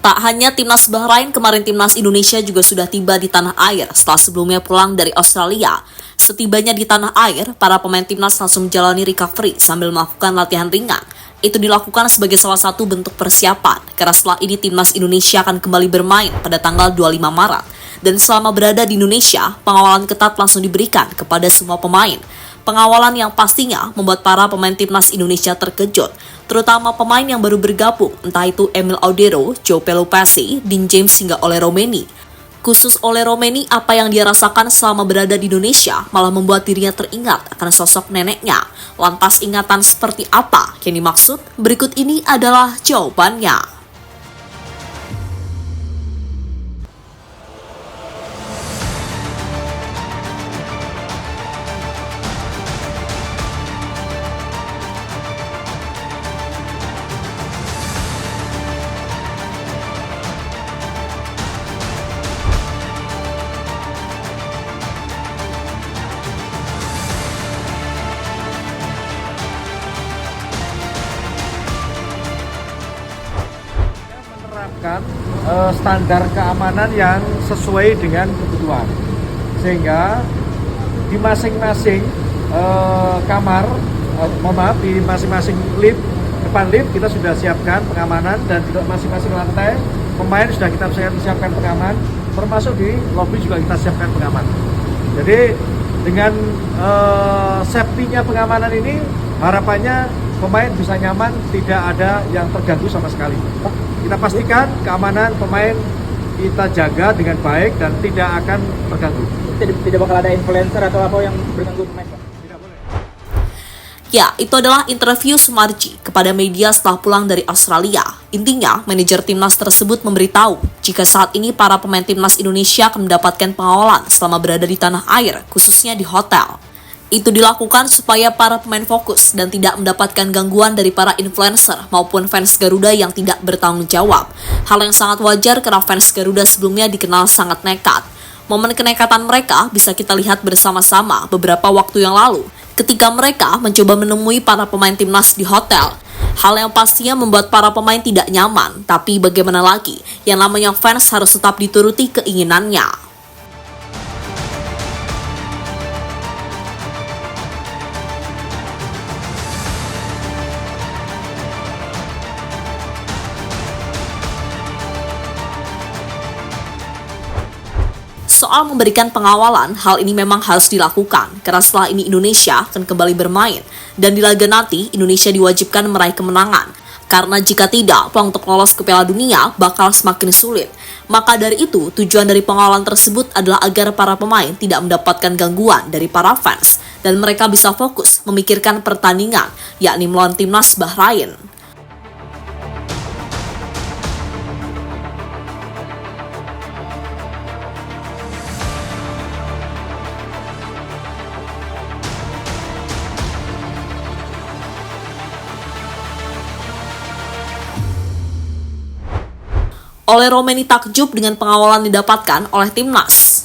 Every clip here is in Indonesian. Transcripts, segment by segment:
Tak hanya timnas Bahrain, kemarin timnas Indonesia juga sudah tiba di tanah air setelah sebelumnya pulang dari Australia. Setibanya di tanah air, para pemain timnas langsung menjalani recovery sambil melakukan latihan ringan. Itu dilakukan sebagai salah satu bentuk persiapan, karena setelah ini timnas Indonesia akan kembali bermain pada tanggal 25 Maret. Dan selama berada di Indonesia, pengawalan ketat langsung diberikan kepada semua pemain. Pengawalan yang pastinya membuat para pemain timnas Indonesia terkejut, terutama pemain yang baru bergabung, entah itu Emil Audero, Joe Pelupessy, Dean James hingga Ole Romeni. Khusus Ole Romeni, apa yang dia rasakan selama berada di Indonesia malah membuat dirinya teringat akan sosok neneknya. Lantas ingatan seperti apa yang dimaksud? Berikut ini adalah jawabannya. Menerapkan standar keamanan yang sesuai dengan kebutuhan, sehingga di masing-masing kamar, di masing-masing lift, depan lift kita sudah siapkan pengamanan, dan di masing-masing lantai pemain sudah kita siapkan pengaman, termasuk di lobi juga kita siapkan pengaman. Jadi dengan safety-nya pengamanan ini, harapannya pemain bisa nyaman, tidak ada yang terganggu sama sekali. Kita pastikan keamanan pemain kita jaga dengan baik dan tidak akan terganggu. Tidak bakal ada influencer atau apa yang berganggu pemain, Pak? Tidak boleh. Ya, itu adalah interview Sumarji kepada media setelah pulang dari Australia. Intinya, manajer timnas tersebut memberitahu jika saat ini para pemain timnas Indonesia akan mendapatkan pengawalan selama berada di tanah air, khususnya di hotel. Itu dilakukan supaya para pemain fokus dan tidak mendapatkan gangguan dari para influencer maupun fans Garuda yang tidak bertanggung jawab. Hal yang sangat wajar karena fans Garuda sebelumnya dikenal sangat nekat. Momen kenekatan mereka bisa kita lihat bersama-sama beberapa waktu yang lalu ketika mereka mencoba menemui para pemain timnas di hotel. Hal yang pastinya membuat para pemain tidak nyaman, tapi bagaimana lagi, yang namanya fans harus tetap dituruti keinginannya. Soal memberikan pengawalan, hal ini memang harus dilakukan, karena setelah ini Indonesia akan kembali bermain, dan di laga nanti Indonesia diwajibkan meraih kemenangan, karena jika tidak, peluang untuk lolos ke Piala Dunia bakal semakin sulit. Maka dari itu, tujuan dari pengawalan tersebut adalah agar para pemain tidak mendapatkan gangguan dari para fans, dan mereka bisa fokus memikirkan pertandingan, yakni melawan timnas Bahrain. Ole Romeni takjub dengan pengawalan didapatkan oleh timnas.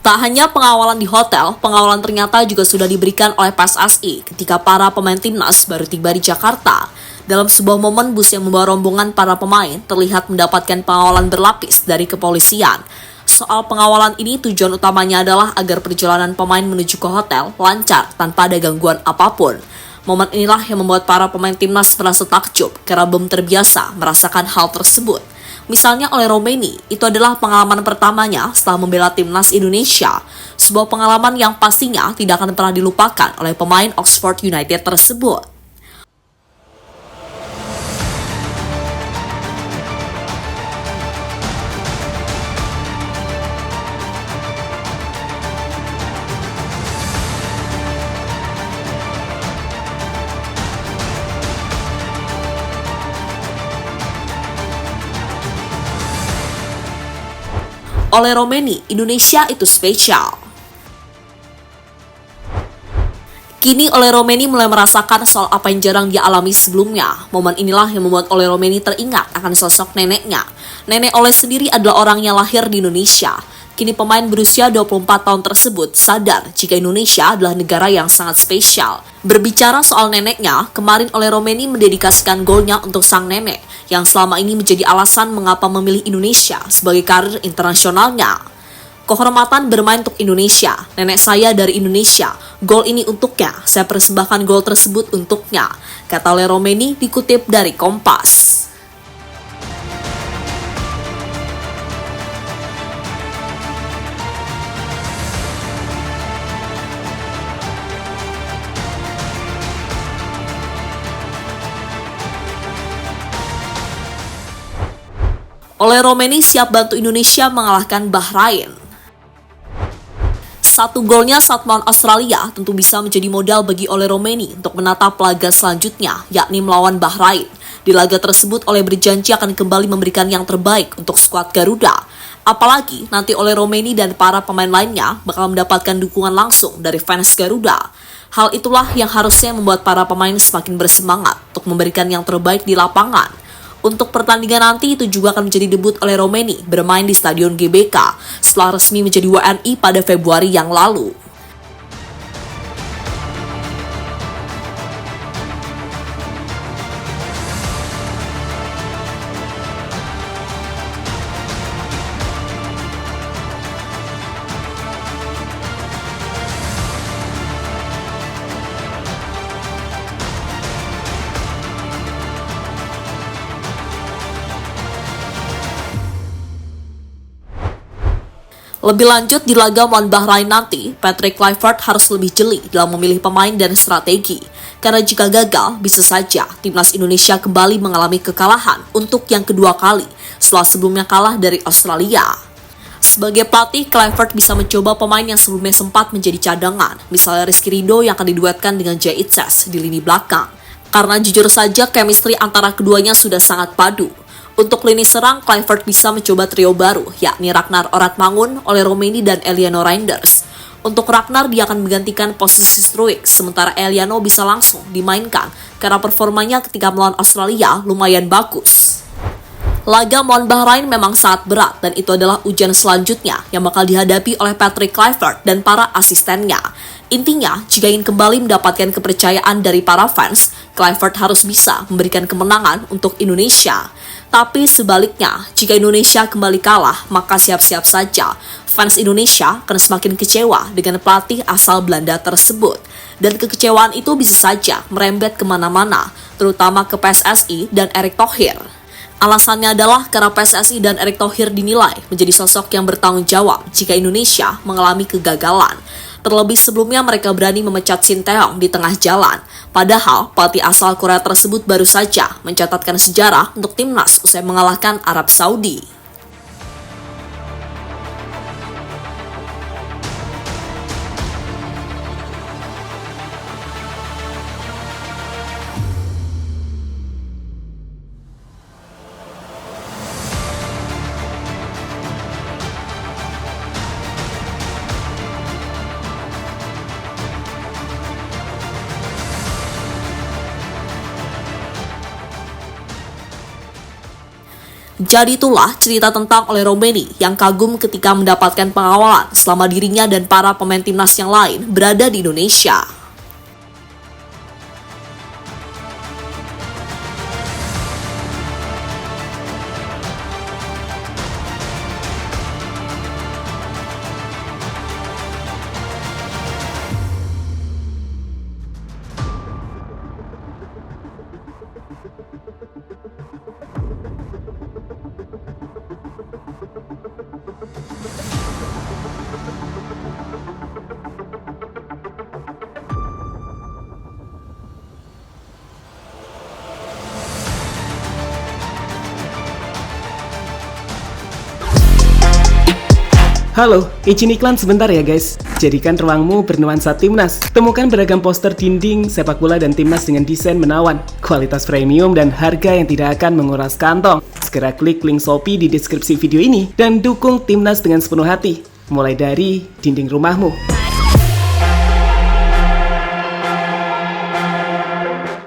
Tak hanya pengawalan di hotel, pengawalan ternyata juga sudah diberikan oleh PSSI ketika para pemain timnas baru tiba di Jakarta. Dalam sebuah momen, bus yang membawa rombongan para pemain terlihat mendapatkan pengawalan berlapis dari kepolisian. Soal pengawalan ini, tujuan utamanya adalah agar perjalanan pemain menuju ke hotel lancar tanpa ada gangguan apapun. Momen inilah yang membuat para pemain timnas merasa takjub karena belum terbiasa merasakan hal tersebut. Misalnya oleh Romeni, itu adalah pengalaman pertamanya setelah membela timnas Indonesia. Sebuah pengalaman yang pastinya tidak akan pernah dilupakan oleh pemain Oxford United tersebut. Ole Romeni, Indonesia itu spesial. Kini Ole Romeni mulai merasakan soal apa yang jarang dia alami sebelumnya. Momen inilah yang membuat Ole Romeni teringat akan sosok neneknya. Nenek Ole sendiri adalah orang yang lahir di Indonesia. Kini pemain berusia 24 tahun tersebut sadar jika Indonesia adalah negara yang sangat spesial. Berbicara soal neneknya, kemarin Ole Romeni mendedikasikan golnya untuk sang nenek yang selama ini menjadi alasan mengapa memilih Indonesia sebagai karir internasionalnya. Kehormatan bermain untuk Indonesia, nenek saya dari Indonesia, gol ini untuknya, saya persembahkan gol tersebut untuknya, kata Ole Romeni dikutip dari Kompas. Ole Romeni siap bantu Indonesia mengalahkan Bahrain. Satu golnya saat melawan Australia tentu bisa menjadi modal bagi Ole Romeni untuk menatap laga selanjutnya, yakni melawan Bahrain. Di laga tersebut, Ole berjanji akan kembali memberikan yang terbaik untuk skuad Garuda. Apalagi nanti Ole Romeni dan para pemain lainnya bakal mendapatkan dukungan langsung dari fans Garuda. Hal itulah yang harusnya membuat para pemain semakin bersemangat untuk memberikan yang terbaik di lapangan. Untuk pertandingan nanti itu juga akan menjadi debut Ole Romeni bermain di Stadion GBK setelah resmi menjadi WNI pada Februari yang lalu. Lebih lanjut, di laga melawan Bahrain nanti, Patrick Kluivert harus lebih jeli dalam memilih pemain dan strategi. Karena jika gagal, bisa saja timnas Indonesia kembali mengalami kekalahan untuk yang kedua kali setelah sebelumnya kalah dari Australia. Sebagai pelatih, Kluivert bisa mencoba pemain yang sebelumnya sempat menjadi cadangan, misalnya Rizky Ridho yang akan diduetkan dengan Jay Itzes di lini belakang. Karena jujur saja, chemistry antara keduanya sudah sangat padu. Untuk lini serang, Kluivert bisa mencoba trio baru, yakni Ragnar Oratmangun, Ole Romeni, dan Eliano Reinders. Untuk Ragnar, dia akan menggantikan posisi Struijk, sementara Eliano bisa langsung dimainkan karena performanya ketika melawan Australia lumayan bagus. Laga melawan Bahrain memang sangat berat dan itu adalah ujian selanjutnya yang bakal dihadapi oleh Patrick Kluivert dan para asistennya. Intinya, jika ingin kembali mendapatkan kepercayaan dari para fans, Kluivert harus bisa memberikan kemenangan untuk Indonesia. Tapi sebaliknya, jika Indonesia kembali kalah, maka siap-siap saja fans Indonesia akan semakin kecewa dengan pelatih asal Belanda tersebut. Dan kekecewaan itu bisa saja merembet kemana-mana, terutama ke PSSI dan Erick Thohir. Alasannya adalah karena PSSI dan Erick Thohir dinilai menjadi sosok yang bertanggung jawab jika Indonesia mengalami kegagalan. Terlebih sebelumnya mereka berani memecat Shin Tae-yong di tengah jalan. Padahal pelatih asal Korea tersebut baru saja mencatatkan sejarah untuk timnas usai mengalahkan Arab Saudi. Jadi itulah cerita tentang Ole Romeni yang kagum ketika mendapatkan pengawalan selama dirinya dan para pemain timnas yang lain berada di Indonesia. Halo, izin iklan sebentar ya guys. Jadikan ruangmu bernuansa timnas. Temukan beragam poster dinding, sepak bola dan timnas dengan desain menawan, kualitas premium dan harga yang tidak akan menguras kantong. Segera klik link Shopee di deskripsi video ini dan dukung timnas dengan sepenuh hati. Mulai dari dinding rumahmu.